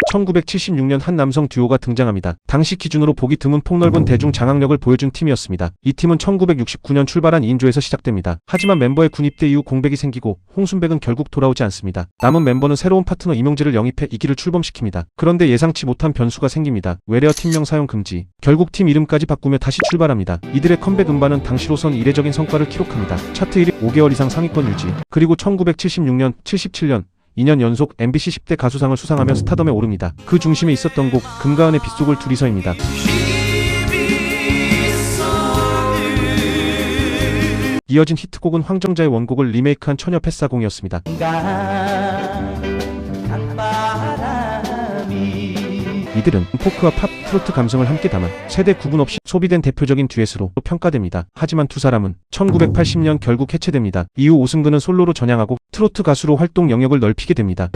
1976년 한 남성 듀오가 등장합니다. 당시 기준으로 보기 드문 폭넓은 대중 장악력을 보여준 팀이었습니다. 이 팀은 1969년 출발한 2인조에서 시작됩니다. 하지만 멤버의 군입대 이후 공백이 생기고 홍순백은 결국 돌아오지 않습니다. 남은 멤버는 새로운 파트너 임용재를 영입해 이기를 출범시킵니다. 그런데 예상치 못한 변수가 생깁니다. 외래어 팀명 사용 금지. 결국 팀 이름까지 바꾸며 다시 출발합니다. 이들의 컴백 음반은 당시로선 이례적인 성과를 기록합니다. 차트 1위 5개월 이상 상위권 유지. 그리고 1976년, 77년 2년 연속 MBC 10대 가수상을 수상하며 스타덤에 오릅니다. 그 중심에 있었던 곡 금가은의 빗속을 둘이서입니다. 이어진 히트곡은 황정자의 원곡을 리메이크한 처녀 패사공이었습니다. 이들은 포크와 팝, 트로트 감성을 함께 담은 세대 구분 없이 소비된 대표적인 듀엣으로 평가됩니다. 하지만 두 사람은 1980년 결국 해체됩니다. 이후 오승근은 솔로로 전향하고 트로트 가수로 활동 영역을 넓히게 됩니다.